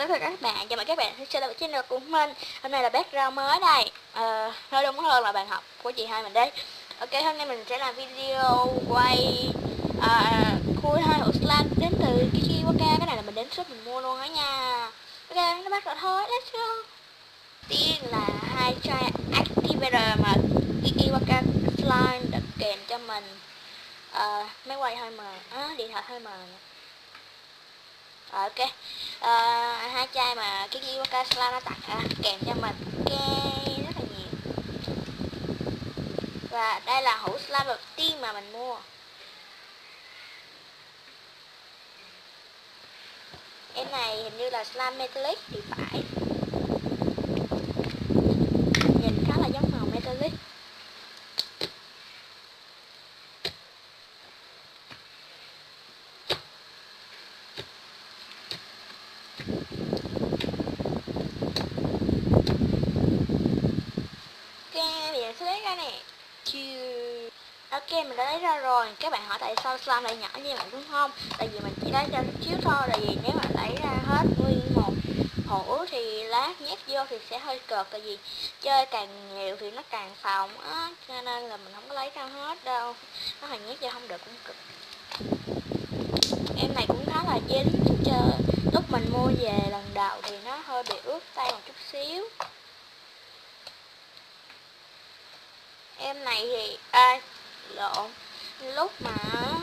tất cả các bạn, chào mừng các bạn sẽ lại channel của mình. Hôm nay là background mới đây, hơi đúng hơn là bàn học của chị hai mình đấy. Ok, hôm nay mình sẽ làm video quay khui hai hộp slime đến từ Kikiwaka. Cái này là mình đến shop mình mua luôn đó nha. Ok, nó bắt đầu thôi, let's go. Tiên là hai chai activator mà Kikiwaka slime đã kèm cho mình. Máy quay hơi mờ, điện thoại hơi mờ. Ok, hai chai mà cái Kikiwaka slime nó tặng kèm cho mình rất là nhiều. Và đây là hũ slime đầu tiên mà mình mua. Em này hình như là slime metallic thì phải, nhìn khá là giống màu metallic. Ok, bây giờ sẽ lấy ra nè. Ok, mình đã lấy ra rồi. Các bạn hỏi tại sao slime lại nhỏ như vậy đúng không? Tại vì mình chỉ lấy ra chút xíu thôi. Tại vì nếu mà lấy ra hết nguyên một hũ thì lát nhét vô thì sẽ hơi cực. Tại vì chơi càng nhiều thì nó càng phồng á, cho nên là mình không có lấy ra hết đâu. Nó hơi nhét vô không được cũng cực. Em này cũng khá là dính, lúc mình mua về lần đầu thì nó hơi bị ướt tay một chút xíu. Em này thì lộn, lúc mà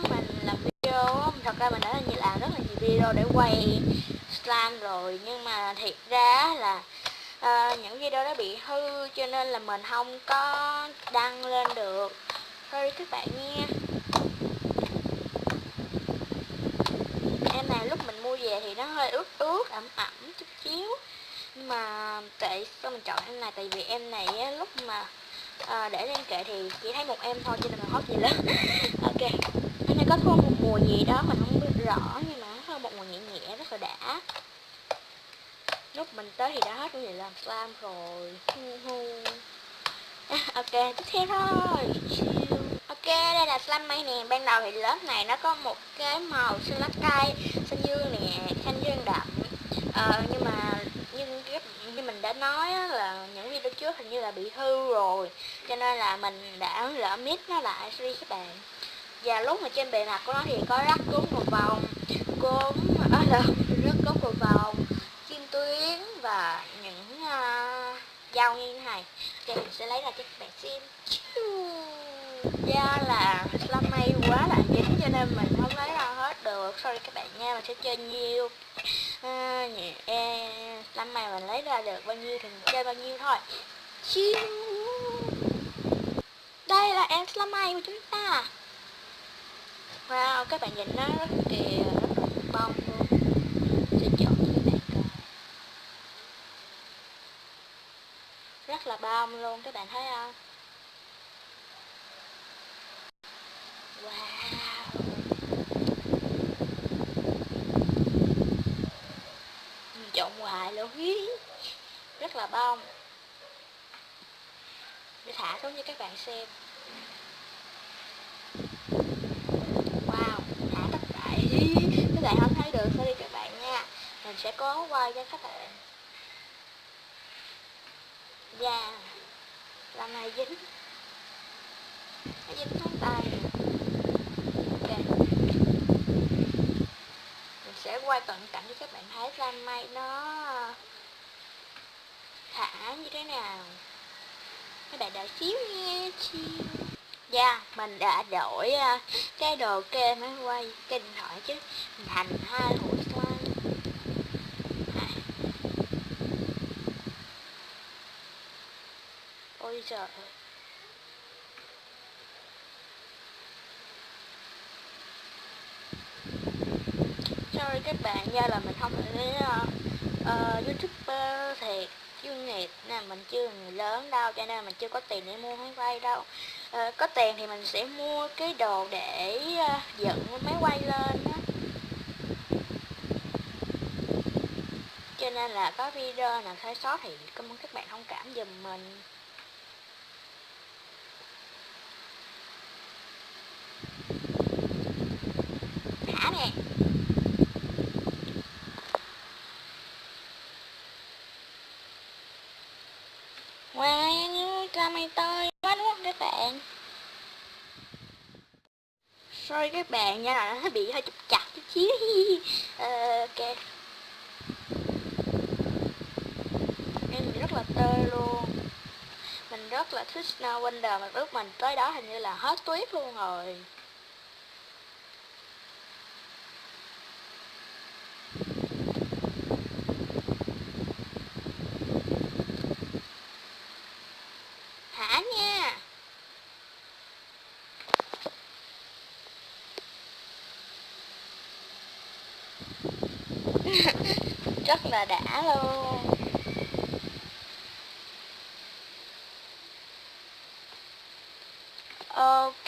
mình làm video, thật ra mình đã làm rất là nhiều video để quay slime rồi, nhưng mà thiệt ra là những video đó bị hư cho nên là mình không có đăng lên được. Sorry các bạn nha. Em này lúc mình mua về thì nó hơi ướt ẩm chút xíu, nhưng mà tại sao mình chọn em này, tại vì em này lúc mà để lên kệ thì chỉ thấy một em thôi cho nên là hot gì lớn. Ok, em này có thua một mùi gì đó mình không biết rõ, nhưng mà nó một mùi nhẹ nhẹ rất là đã. Lúc mình tới thì đã hết những gì làm slime rồi. Ok, tiếp theo thôi. Ok, đây là slime mây nè. Ban đầu thì lớp này nó có một cái màu xanh lá cây, xanh dương nè, xanh dương đậm. Nhưng mà như mình đã nói á, là những video trước hình như là bị hư rồi, cho nên là mình đã lỡ mix nó lại. Sorry các bạn. Và lúc mà trên bề mặt của nó thì có rắc cốm một vòng, rắc cốm một vòng, kim tuyến và những dao như thế này. Ok, mình sẽ lấy ra cho các bạn xem. Do là slime mây quá là dính cho nên mình không lấy ra hết được. Sorry các bạn nha, mình sẽ chơi nhiều slime mây mình lấy ra được bao nhiêu thì mình chơi bao nhiêu thôi. Đây là em slime mây của chúng ta. Wow, các bạn nhìn nó rất kìa, rất là bông luôn. Sẽ chọn cho các bạn coi. Rất là bông luôn, các bạn thấy không? Wow, trộn hoài luôn. Rất là bông. Để thả xuống cho các bạn xem. Wow, thả tất cả. Các bạn không thấy được, sorry các bạn nha. Mình sẽ cố quay cho các bạn. Da làm này dính, nó dính ngón tay. Ok, mình sẽ quay cận cảnh cho các bạn thấy slime mây nó thả như thế nào. Các bạn đợi xíu nha. Mình đã đổi cái đồ kê máy quay, cái điện thoại chứ, mình thành hai hũ slime. Ôi trời ơi. Sorry các bạn, do là mình không phải YouTuber thiệt chuyên nghiệp nè, mình chưa người lớn đâu, cho nên mình chưa có tiền để mua máy quay đâu. Có tiền thì mình sẽ mua cái đồ để dựng máy quay lên đó. Cho nên là có video nào sai sót thì cảm ơn các bạn thông cảm giùm mình. Thả nè. mày tơi quá đúng không các bạn? Sorry các bạn nha, là nó bị hơi trục chặt chút xíu. Ok, em rất là tê luôn. Mình rất là thích Snow Wonder mà lúc mình tới đó hình như là hết tuyết luôn rồi. Hả nha. Rất là đã luôn. Ok,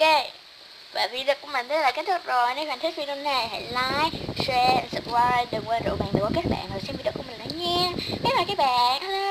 và video của mình đến là kết thúc rồi. Nếu bạn thích video này hãy like, share, subscribe. Đừng quên rủ bạn đừng có các bạn rồi xem video của mình nữa nha. Bye bye các bạn. Hello.